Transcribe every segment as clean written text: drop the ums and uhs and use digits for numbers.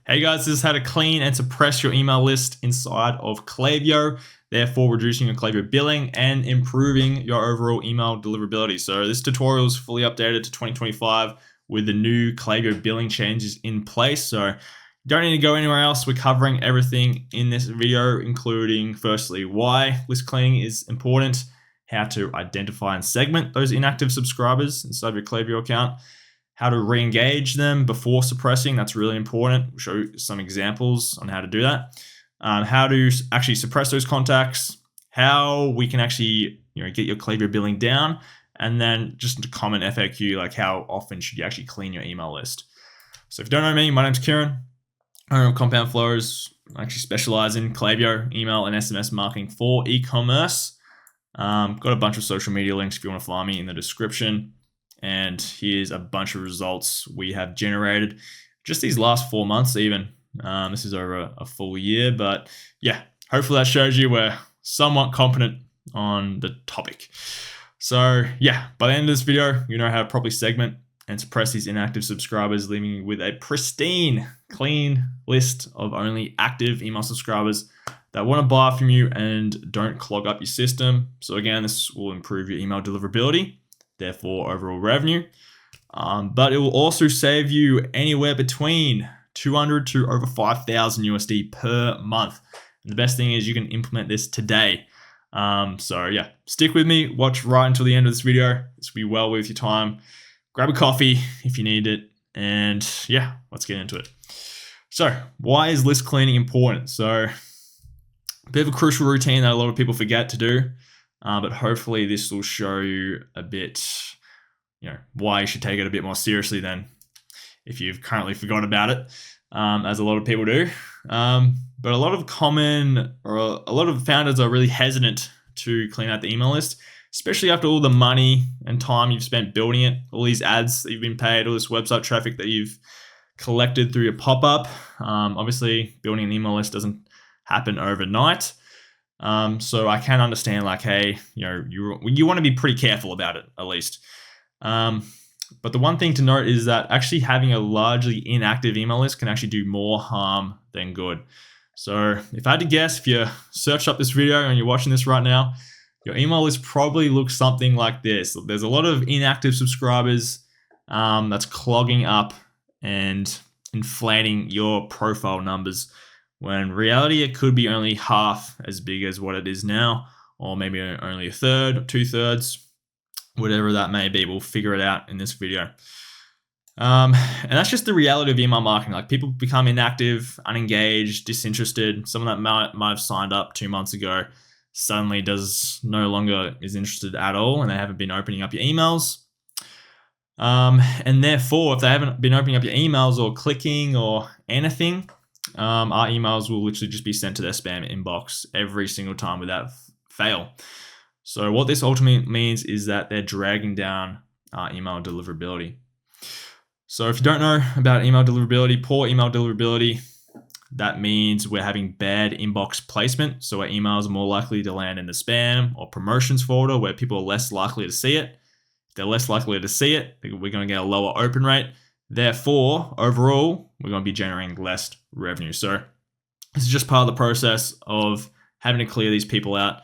Hey guys, this is how to clean and suppress your email list inside of Klaviyo, therefore reducing your Klaviyo billing and improving your overall email deliverability. So this tutorial is fully updated to 2025 with the new Klaviyo billing changes in place. So you don't need to go anywhere else. We're covering everything in this video, including firstly, why list cleaning is important, how to identify and segment those inactive subscribers inside your Klaviyo account, how to re-engage them before suppressing. That's really important. We'll show you some examples on how to do that. How to actually suppress those contacts, how we can actually get your Klaviyo billing down, and then just a common FAQ like how often should you actually clean your email list. So if you don't know me, my name's Kieran. I'm Compound Flows. I actually specialize in Klaviyo, email, and SMS marketing for e-commerce. Got a bunch of social media links if you want to find me in the description. And here's a bunch of results we have generated just these last 4 months even. This is over a full year, but yeah, hopefully that shows you we're somewhat competent on the topic. So yeah, by the end of this video, you know how to properly segment and suppress these inactive subscribers, leaving you with a pristine, clean list of only active email subscribers that want to buy from you and don't clog up your system. So again, this will improve your email deliverability, therefore overall revenue, but it will also save you anywhere between 200 to over 5,000 USD per month. And the best thing is you can implement this today. So yeah, stick with me, watch right until the end of this video. This will be well worth your time. Grab a coffee if you need it, and yeah, let's get into it. So why is list cleaning important? So a bit of a crucial routine that a lot of people forget to do. But hopefully this will show you a bit, why you should take it a bit more seriously than if you've currently forgot about it, as a lot of people do. But a lot of founders are really hesitant to clean out the email list, especially after all the money and time you've spent building it, all these ads that you've been paid, all this website traffic that you've collected through your pop-up. Obviously, building an email list doesn't happen overnight. So I can understand like, hey, you want to be pretty careful about it at least. But the one thing to note is that actually having a largely inactive email list can actually do more harm than good. So if I had to guess, if you search up this video and you're watching this right now, your email list probably looks something like this. There's a lot of inactive subscribers that's clogging up and inflating your profile numbers, when in reality it could be only half as big as what it is now, or maybe only a third, 2/3, whatever that may be. We'll figure it out in this video. And that's just the reality of email marketing. Like, people become inactive, unengaged, disinterested. Someone that might have signed up 2 months ago suddenly no longer is interested at all, and they haven't been opening up your emails. And therefore, if they haven't been opening up your emails or clicking or anything, our emails will literally just be sent to their spam inbox every single time without fail. So what this ultimately means is that they're dragging down our email deliverability. So if you don't know about email deliverability, poor email deliverability, that means we're having bad inbox placement. So our emails are more likely to land in the spam or promotions folder, where people are less likely to see it. If they're less likely to see it, we're going to get a lower open rate. Therefore, overall, we're going to be generating less revenue. So this is just part of the process of having to clear these people out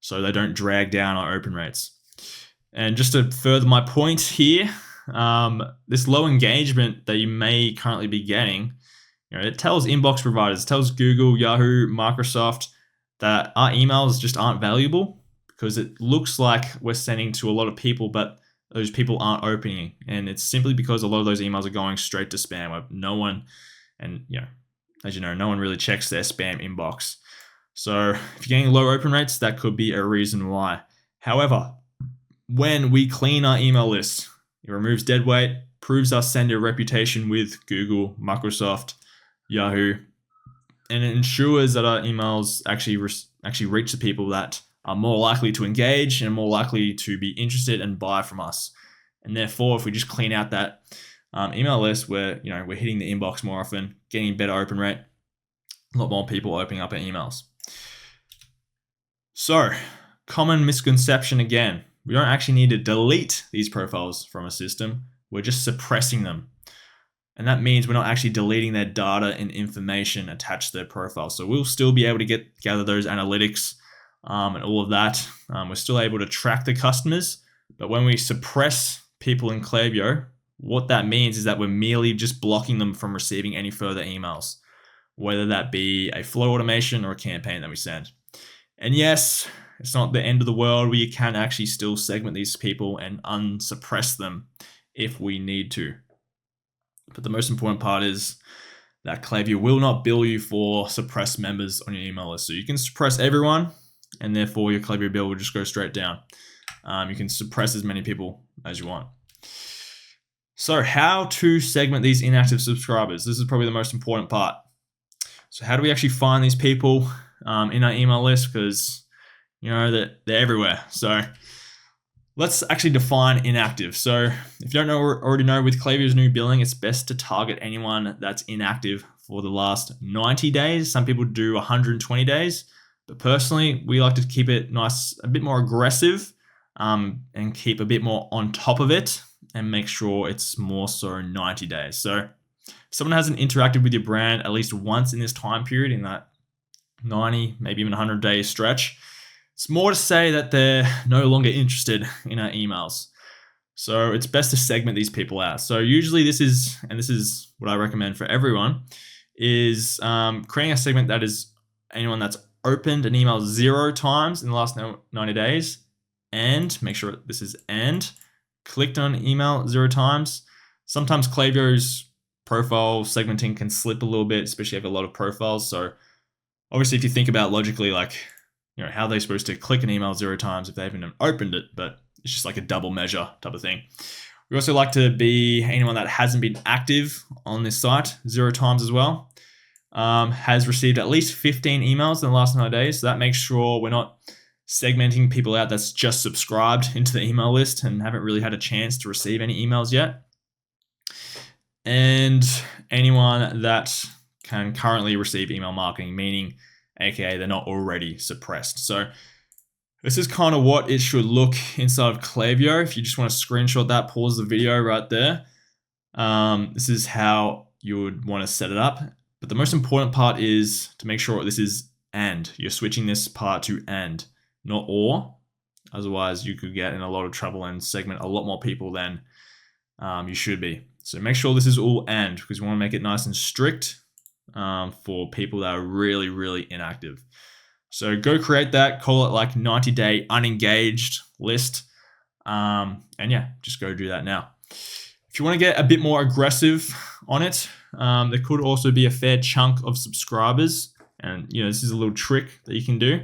so they don't drag down our open rates. And just to further my point here, this low engagement that you may currently be getting, it tells inbox providers, it tells Google, Yahoo, Microsoft that our emails just aren't valuable, because it looks like we're sending to a lot of people, but those people aren't opening. And it's simply because a lot of those emails are going straight to spam, where no one, and as you know, no one really checks their spam inbox. So if you're getting low open rates, that could be a reason why. However, when we clean our email list, it removes dead weight, proves our sender reputation with Google, Microsoft, Yahoo, and it ensures that our emails actually reach the people that are more likely to engage and more likely to be interested and buy from us. And therefore, if we just clean out that email list, we're hitting the inbox more often, getting a better open rate, a lot more people opening up our emails. So, common misconception again, we don't actually need to delete these profiles from a system. We're just suppressing them. And that means we're not actually deleting their data and information attached to their profile. So we'll still be able to gather those analytics and all of that. We're still able to track the customers. But when we suppress people in Klaviyo, what that means is that we're merely just blocking them from receiving any further emails, whether that be a flow automation or a campaign that we send. And yes, it's not the end of the world. We can actually still segment these people and unsuppress them if we need to. But the most important part is that Klaviyo will not bill you for suppressed members on your email list. So you can suppress everyone, and therefore your Klaviyo bill will just go straight down. You can suppress as many people as you want. So how to segment these inactive subscribers? This is probably the most important part. So how do we actually find these people in our email list? Because they're everywhere. So let's actually define inactive. So if you don't already know, with Klaviyo's new billing, it's best to target anyone that's inactive for the last 90 days. Some people do 120 days, but personally, we like to keep it nice, a bit more aggressive, and keep a bit more on top of it and make sure it's more so 90 days. So if someone hasn't interacted with your brand at least once in this time period, in that 90, maybe even 100-day stretch, it's more to say that they're no longer interested in our emails. So it's best to segment these people out. So usually this is what I recommend for everyone, is creating a segment that is anyone that's opened an email 0 times in the last 90 days, and make sure this is and clicked on an email 0 times. Sometimes Klaviyo's profile segmenting can slip a little bit, especially if you have a lot of profiles. So obviously if you think about logically, like, how are they supposed to click an email 0 times if they haven't opened it? But it's just like a double measure type of thing. We also like to be anyone that hasn't been active on this site 0 times as well. Has received at least 15 emails in the last 9 days. So that makes sure we're not segmenting people out that's just subscribed into the email list and haven't really had a chance to receive any emails yet. And anyone that can currently receive email marketing, meaning aka they're not already suppressed. So this is kind of what it should look inside of Klaviyo. If you just want to screenshot that, pause the video right there. This is how you would want to set it up. But the most important part is to make sure this is and. You're switching this part to and, not or. Otherwise, you could get in a lot of trouble and segment a lot more people than you should be. So make sure this is all and, because we want to make it nice and strict for people that are really, really inactive. So go create that, call it like 90-day unengaged list. And yeah, just go do that now. If you want to get a bit more aggressive on it, there could also be a fair chunk of subscribers. And this is a little trick that you can do.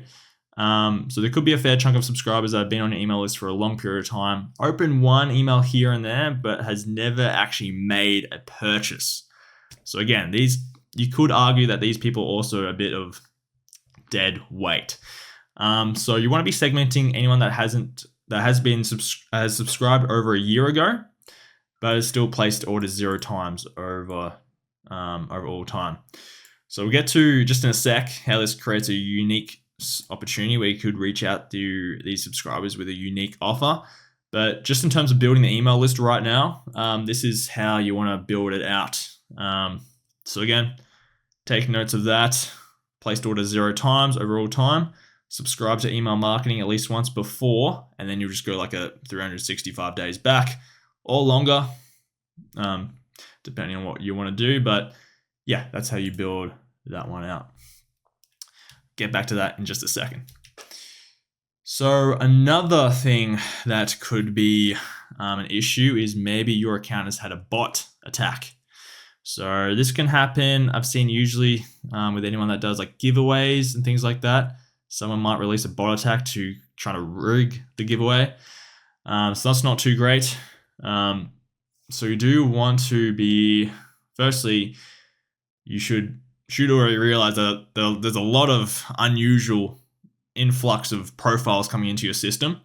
So there could be a fair chunk of subscribers that have been on your email list for a long period of time, open one email here and there, but has never actually made a purchase. So again, you could argue that these people also are a bit of dead weight. So you want to be segmenting anyone that has subscribed over a year ago, but has still placed orders 0 times over all time. So we'll get to just in a sec how this creates a unique opportunity where you could reach out to these subscribers with a unique offer. But just in terms of building the email list right now, this is how you want to build it out. So again, take notes of that. Placed orders 0 times over all time. Subscribe to email marketing at least once before, and then you'll just go like a 365 days back or longer, depending on what you want to do. But yeah, that's how you build that one out. Get back to that in just a second. So another thing that could be an issue is maybe your account has had a bot attack. So this can happen. I've seen usually with anyone that does like giveaways and things like that. Someone might release a bot attack to try to rig the giveaway. So that's not too great. So you do want to be, firstly, you should already realize that there's a lot of unusual influx of profiles coming into your system.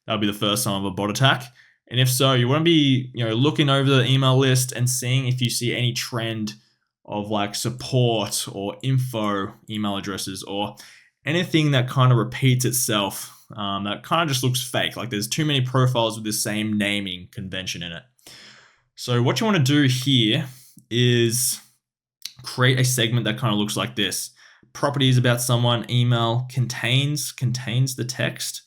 That'll be the first sign of a bot attack. And if so, you want to be looking over the email list and seeing if you see any trend of like support or info email addresses or anything that kind of repeats itself, that kind of just looks fake. Like there's too many profiles with the same naming convention in it. So what you want to do here is create a segment that kind of looks like this. Properties about someone, email, contains the text.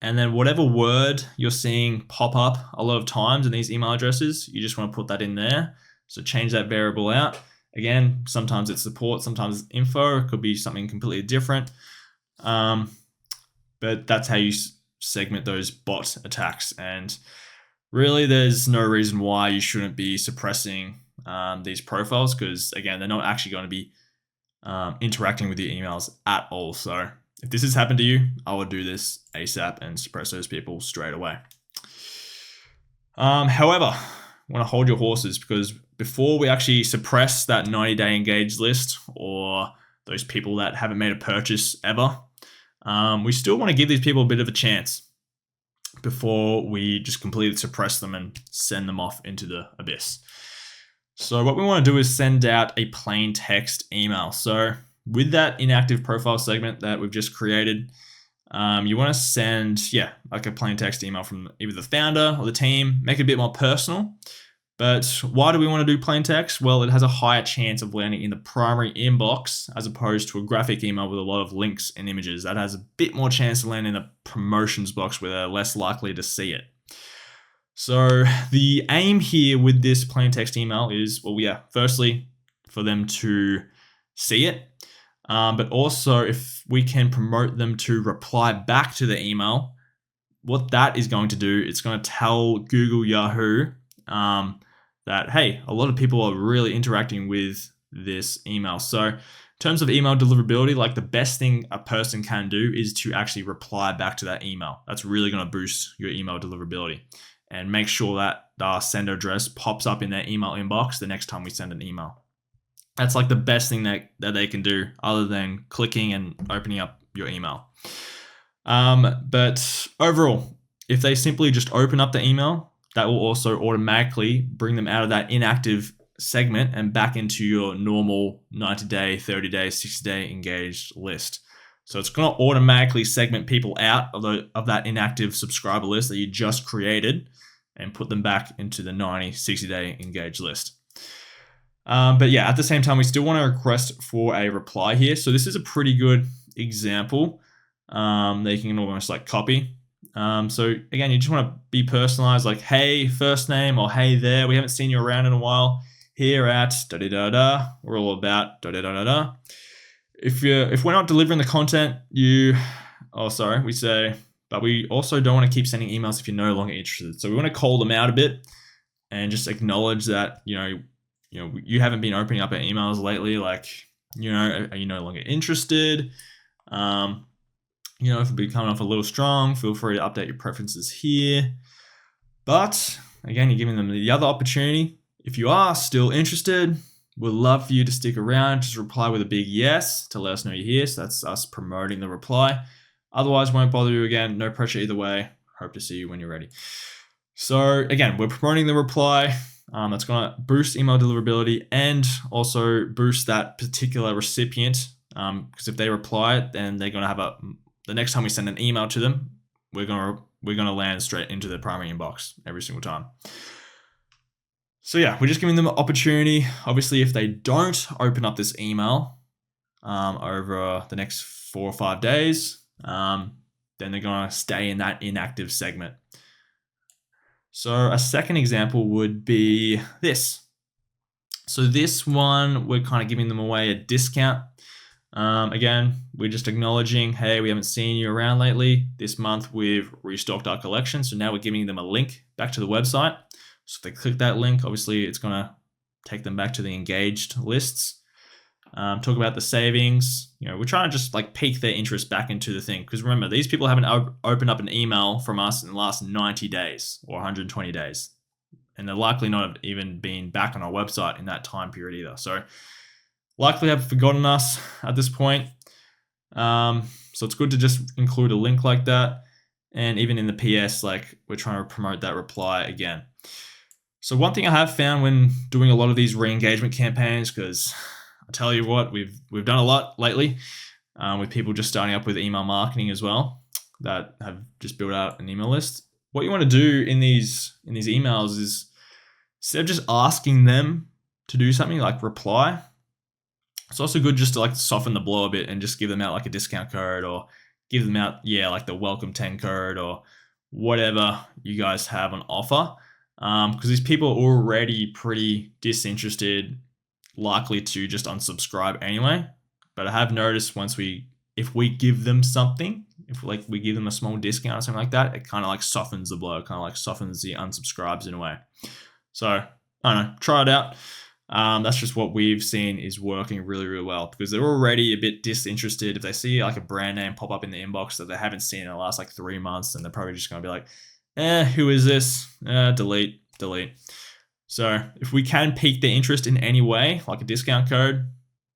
And then whatever word you're seeing pop up a lot of times in these email addresses, you just want to put that in there. So change that variable out. Again, sometimes it's support, sometimes it's info. It could be something completely different. But that's how you segment those bot attacks. And really, there's no reason why you shouldn't be suppressing these profiles, because again, they're not actually going to be interacting with your emails at all. So if this has happened to you, I would do this ASAP and suppress those people straight away. However, I want to hold your horses, because before we actually suppress that 90-day engaged list or those people that haven't made a purchase ever, we still want to give these people a bit of a chance before we just completely suppress them and send them off into the abyss. So what we want to do is send out a plain text email. So with that inactive profile segment that we've just created, you want to send, like a plain text email from either the founder or the team, make it a bit more personal. But why do we want to do plain text? Well, it has a higher chance of landing in the primary inbox as opposed to a graphic email with a lot of links and images. That has a bit more chance to land in the promotions box where they're less likely to see it. So the aim here with this plain text email is, firstly, for them to see it. But also if we can promote them to reply back to the email, what that is going to do, it's going to tell Google, Yahoo, that, hey, a lot of people are really interacting with this email. So in terms of email deliverability, like the best thing a person can do is to actually reply back to that email. That's really going to boost your email deliverability, and make sure that the sender address pops up in their email inbox the next time we send an email. That's like the best thing that they can do, other than clicking and opening up your email. But overall, if they simply just open up the email, that will also automatically bring them out of that inactive segment and back into your normal 90-day, 30-day, 60-day engaged list. So it's going to automatically segment people out of that inactive subscriber list that you just created and put them back into the 90, 60-day engaged list. But at the same time, we still want to request for a reply here. So this is a pretty good example that you can almost like copy. So again, you just want to be personalized, like, hey, first name, or hey there, we haven't seen you around in a while. Here at da-da-da-da, we're all about da-da-da-da-da. If we're not delivering the content, we say, but we also don't want to keep sending emails if you're no longer interested. So we want to call them out a bit and just acknowledge that, you haven't been opening up our emails lately. Like, are you no longer interested? If we're coming off a little strong, feel free to update your preferences here. But again, you're giving them the other opportunity. If you are still interested, we'd love for you to stick around. Just reply with a big yes to let us know you're here. So that's us promoting the reply. Otherwise, won't bother you again. No pressure either way. Hope to see you when you're ready. So again, we're promoting the reply. That's going to boost email deliverability and also boost that particular recipient. Because if they reply, then they're going to have the next time we send an email to them, we're gonna land straight into their primary inbox every single time. So we're just giving them an opportunity. Obviously, if they don't open up this email over the next 4 or 5 days, then they're gonna stay in that inactive segment. So a second example would be this. So this one, we're kind of giving them away a discount. Again, we're just acknowledging, hey, we haven't seen you around lately. This month we've restocked our collection. So now we're giving them a link back to the website. So if they click that link, obviously it's going to take them back to the engaged lists. Talk about the savings. We're trying to just like pique their interest back into the thing. Because remember, these people haven't opened up an email from us in the last 90 days or 120 days. And they're likely not have even been back on our website in that time period either. So likely have forgotten us at this point. So it's good to just include a link like that. And even in the PS, like we're trying to promote that reply again. So one thing I have found when doing a lot of these re-engagement campaigns, because I tell you what, we've done a lot lately with people just starting up with email marketing as well that have just built out an email list. What you want to do in these emails is, instead of just asking them to do something like reply. It's also good just to like soften the blow a bit and just give them out like a discount code, or give them out, like the welcome 10 code, or whatever you guys have on offer. Because these people are already pretty disinterested, likely to just unsubscribe anyway. But I have noticed if we give them something, if like we give them a small discount or something like that, it kind of like softens the blow, kind of like softens the unsubscribes in a way. So I don't know, try it out. That's just what we've seen is working really, really well, because they're already a bit disinterested. If they see like a brand name pop up in the inbox that they haven't seen in the last like 3 months, then they're probably just going to be like, who is this? Delete. So if we can pique their interest in any way, like a discount code,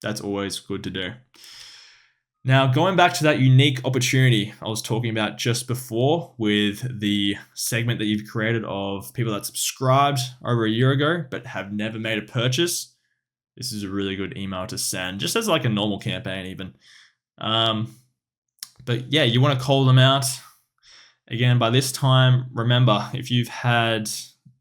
that's always good to do. Now, going back to that unique opportunity I was talking about just before with the segment that you've created of people that subscribed over a year ago but have never made a purchase, this is a really good email to send, just as like a normal campaign even. But yeah, you want to call them out. Again, by this time, remember, if you've had,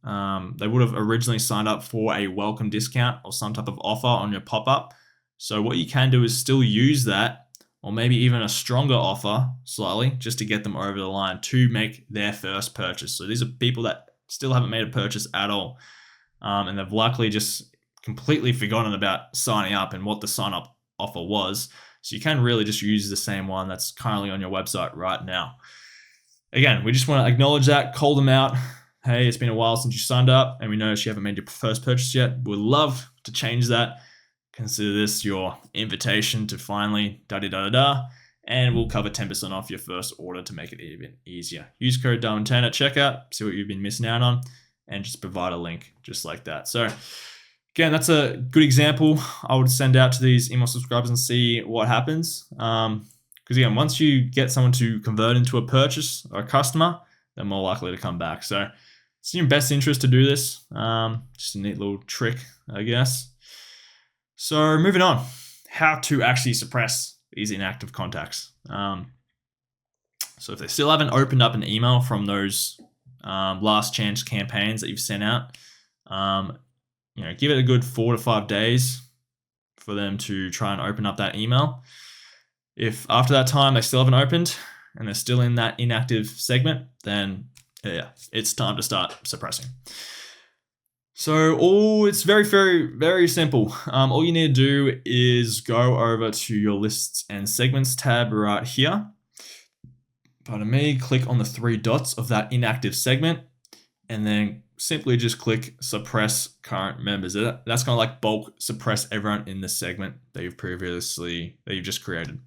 they would have originally signed up for a welcome discount or some type of offer on your pop-up. So what you can do is still use that, or maybe even a stronger offer slightly, just to get them over the line to make their first purchase. So these are people that still haven't made a purchase at all. And they've likely just completely forgotten about signing up and what the sign up offer was. So you can really just use the same one that's currently on your website right now. Again, we just want to acknowledge that, call them out. Hey, it's been a while since you signed up and we noticed you haven't made your first purchase yet. We'd love to change that. Consider this your invitation to finally da-da-da-da-da, and we'll cover 10% off your first order to make it even easier. Use code Darwin10 at checkout, see what you've been missing out on, and just provide a link just like that. So again, that's a good example I would send out to these email subscribers and see what happens. Because again, once you get someone to convert into a purchase or a customer, they're more likely to come back. So it's in your best interest to do this. Just a neat little trick, I guess. So moving on, how to actually suppress these inactive contacts. So if they still haven't opened up an email from those last chance campaigns that you've sent out, give it a good 4 to 5 days for them to try and open up that email. If after that time they still haven't opened and they're still in that inactive segment, then yeah, it's time to start suppressing. So it's very, very, very simple. All you need to do is go over to your lists and segments tab right here. Pardon me, click on the 3 dots of that inactive segment, and then simply just click suppress current members. That's going to like bulk suppress everyone in the segment that you've just created.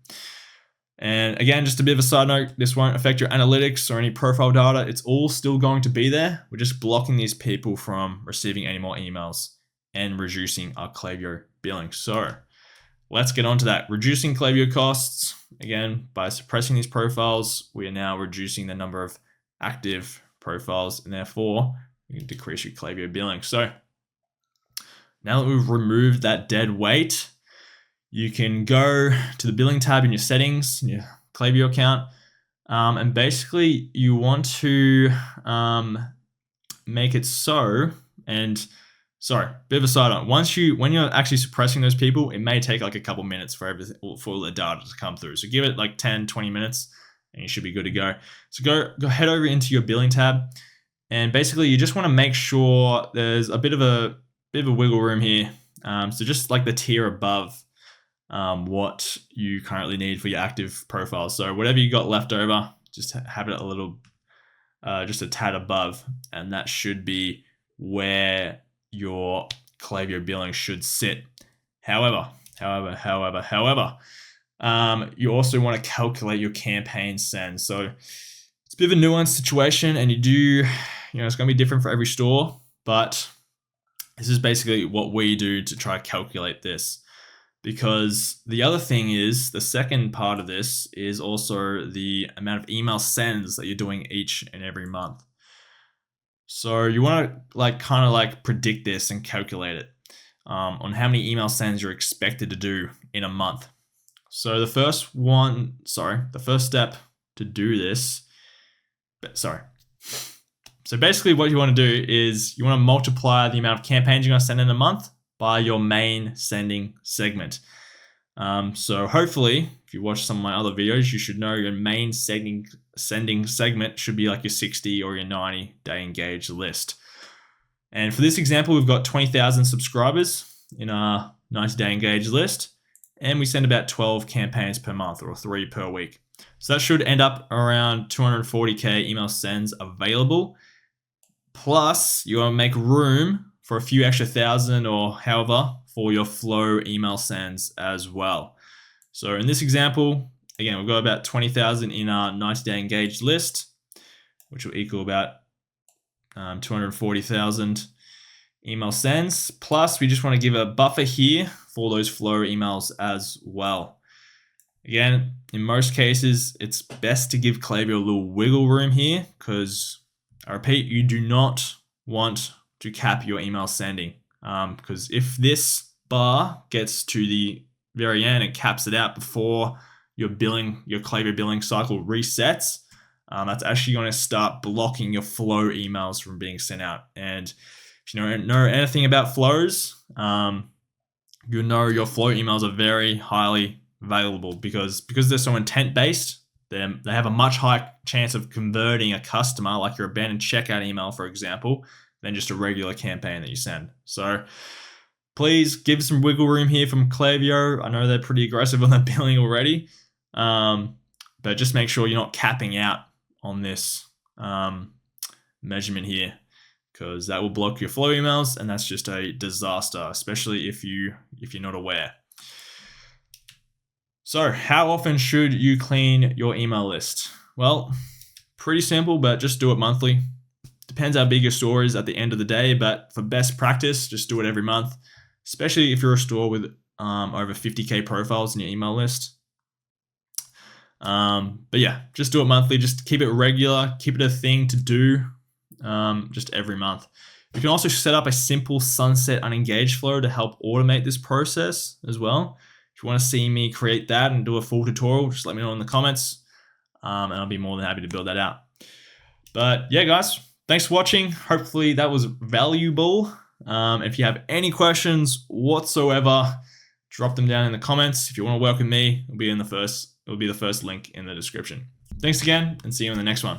And again, just a bit of a side note, this won't affect your analytics or any profile data. It's all still going to be there. We're just blocking these people from receiving any more emails and reducing our Klaviyo billing. So let's get on to that. Reducing Klaviyo costs. Again, by suppressing these profiles, we are now reducing the number of active profiles, and therefore we can decrease your Klaviyo billing. So now that we've removed that dead weight, you can go to the billing tab in your settings, in your Klaviyo account, and basically you want to make it so, and sorry, bit of a side note, when you're actually suppressing those people, it may take like a couple minutes for all the data to come through. So give it like 10, 20 minutes and you should be good to go. So go head over into your billing tab, and basically you just want to make sure there's a bit of a wiggle room here. So just like the tier above what you currently need for your active profile. So whatever you got left over, just have it a little, just a tad above, and that should be where your Klaviyo billing should sit. However, you also want to calculate your campaign send. So it's a bit of a nuanced situation, and it's going to be different for every store, but this is basically what we do to try to calculate this. Because the other thing is, the second part of this is also the amount of email sends that you're doing each and every month. So you want to kind of predict this and calculate it on how many email sends you're expected to do in a month. So the first step to do this, So basically what you want to do is you want to multiply the amount of campaigns you're going to send in a month by your main sending segment. So hopefully, if you watch some of my other videos, you should know your main sending segment should be like your 60 or your 90-day engaged list. And for this example, we've got 20,000 subscribers in our 90-day engaged list, and we send about 12 campaigns per month or 3 per week. So that should end up around 240K email sends available. Plus, you want to make room for a few extra thousand or however for your flow email sends as well. So in this example, again, we've got about 20,000 in our 90-day engaged list, which will equal about 240,000 email sends. Plus, we just want to give a buffer here for those flow emails as well. Again, in most cases, it's best to give Klaviyo a little wiggle room here because, I repeat, you do not want to cap your email sending because if this bar gets to the very end, it caps it out before your Klaviyo billing cycle resets. That's actually going to start blocking your flow emails from being sent out. And if you don't know anything about flows, you know your flow emails are very highly valuable because they're so intent based. They have a much higher chance of converting a customer, like your abandoned checkout email, for example, than just a regular campaign that you send. So please give some wiggle room here from Klaviyo. I know they're pretty aggressive on their billing already, but just make sure you're not capping out on this measurement here, because that will block your flow emails, and that's just a disaster, especially if you're not aware. So how often should you clean your email list? Well, pretty simple, but just do it monthly. Depends how big your store is at the end of the day, but for best practice, just do it every month, especially if you're a store with over 50K profiles in your email list. But yeah, just do it monthly. Just keep it regular. Keep it a thing to do just every month. You can also set up a simple sunset unengaged flow to help automate this process as well. If you want to see me create that and do a full tutorial, just let me know in the comments, and I'll be more than happy to build that out. But yeah, guys, thanks for watching. Hopefully that was valuable. If you have any questions whatsoever, drop them down in the comments. If you want to work with me, it'll be the first link in the description. Thanks again, and see you in the next one.